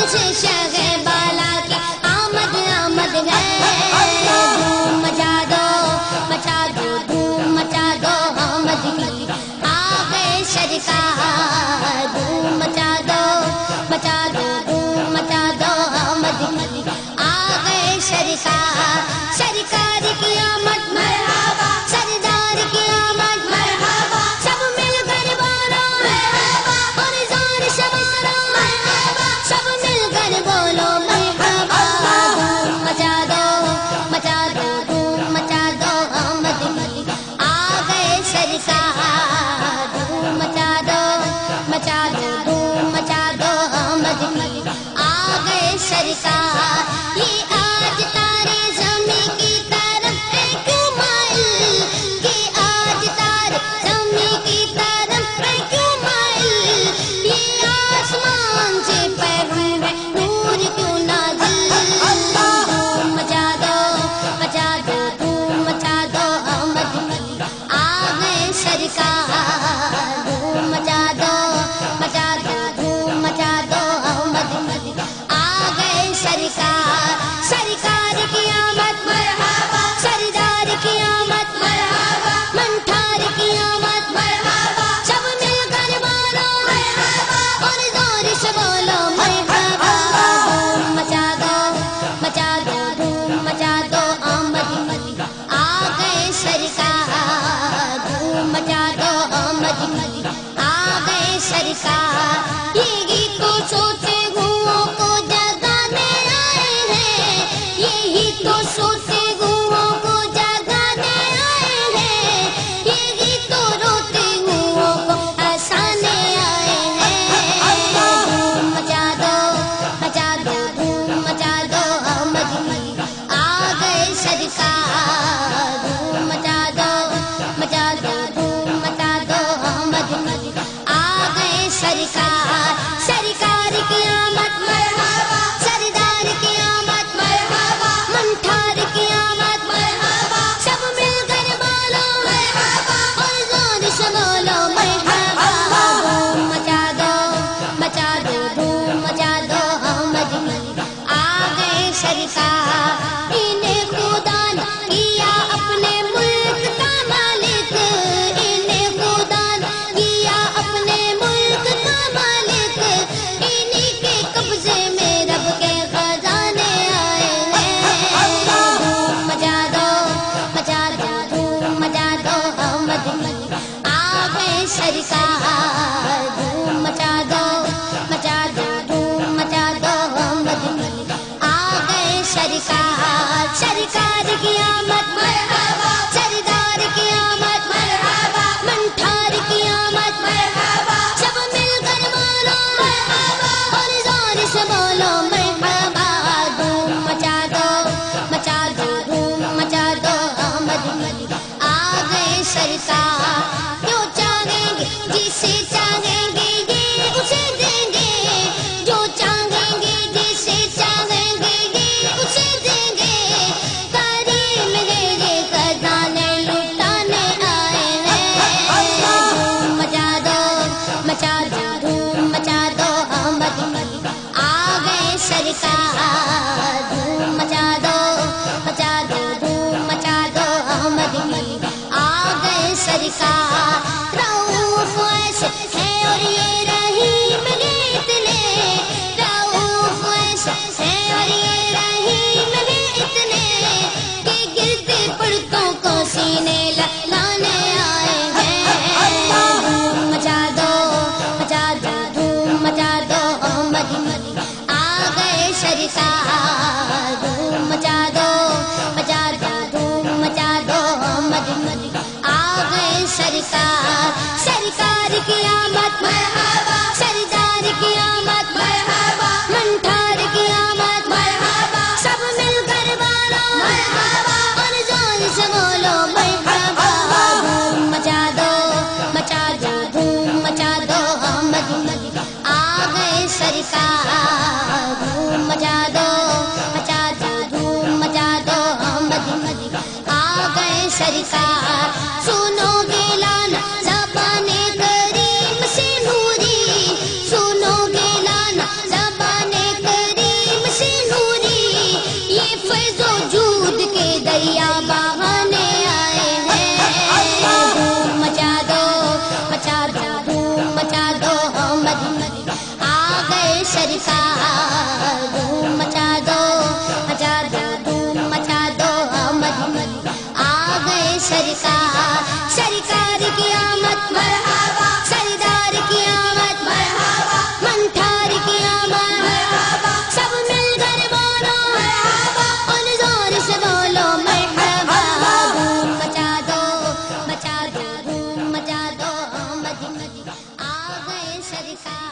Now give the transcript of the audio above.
سے شہ بالا کی آمد آمد ہے دھوم مچا دو دھوم مچا دو آمد کی آ گئے سرکار دھوم مچا دو دھوم مچا دو آمد کی آ گئے سرکار سرکار کی آمد مرحبا سردار کی آمد مرحبا سب مل کر بولو مرحبا اور زور سے بولو مرحبا سب مل کر بولو مرحبا دھوم مچا دو دھوم مچا دو آمد کی آ گئے سرکار دھوم مچا دو دھوم مچا دو آمد کی آ گئے سرکار یہ آج تارے زمین کی طرف ایک مائل یہ آج تارے زمین کی طرف ایک مائل یہ آسمان سے پیغام نور کیوں نازل دھوم مچا دو دھوم مچا دو آمد کی آ گئے سرکار دھوم مچا دو دھوم مچا دو آمد کی آ گئے سرکار سرکار کی آمد مرحبا سردار کی آمد مرحبا منٹھار کی آمد مرحبا سب مل کر بولو مرحبا اور زور سے بولو مرحبا دھوم مچا دو دھوم مچا دو آمد کی آ گئے سرکار دھوم مچا دو آمد کی آ گئے سرکار یہ گیت تو سوتے گھوؤں کو جگانے آئے ہیں یہی تو سوتے گھوؤں کو جگانے آئے ہیں یہ گیت تو روتے گھوؤں کو ہنسانے آئے ہیں دھوم مچا دو دھوم مچا دو آمد کی آ گئے سرکار دھوم مچا دو دھوم مچا دو آمد کی آ گئے سرکار سرکار کی آمد مرحبا سردار کی آمد مرحبا منٹھار کی آمد مرحبا سب مل کر بولو مرحبا اور زور سے بولو مرحبا دھوم مچا دو دھوم مچا دو آمد کی آ گئے سرکار انہیں خدا نے کیا اپنے ملک کا مالک انہیں خدا نے کیا اپنے ملک کا مالک انہی کے قبضے میں رب کے خزانے آئے ہیں دھوم مچا دو دھوم مچا دو آمد کی آ گئے سرکار دھوم مچا دو دھوم مچا دو آمد کی آ گئے سرکار سرکار کی آمد مرحبا سردار کی آمد مرحبا منٹھار کی آمد مرحبا سب مل کر بولو مرحبا اور زور سے بولو مرحبا دھوم مچا دو دھوم مچا دو آمد کی آ گئے سرکار جو چاہیں گے جسے چاہیں گے یہ اسے دیں گے جو چاہیں گے جسے چاہیں گے یہ اسے دیں گے کریم میرے خزانے لٹانے آئے ہیں دھوم مچا دو دھوم مچا دو آمد کی آ گئے سرکار دھوم مچا دو دھوم مچا دو آمد کی آ گئے سرکار رؤوف ایسے ہے اور یہ رحیم ہے اتنے رؤوف ایسے ہے اور یہ رحیم ہے اتنے کہ گرتے پڑتوں کو سینے لگانے آئے ہیں دھوم مچا دو دھوم مچا دو آمد کی آ گئے سرکار دھوم مچا دو دھوم مچا دو آمد کی آ گئے سرکار سرکار کی آمد مرحبا سردار کی آمد مرحبا منٹھار کی آمد سرکار سرکار کی آمد مرحبا سردار کی آمد مرحبا منٹھار کی آمد مرحبا سب مل کر بولو مرحبا اور زور سے بولو مرحبا دھوم مچا دو دھوم مچا دو آمد کی آ گئے سرکار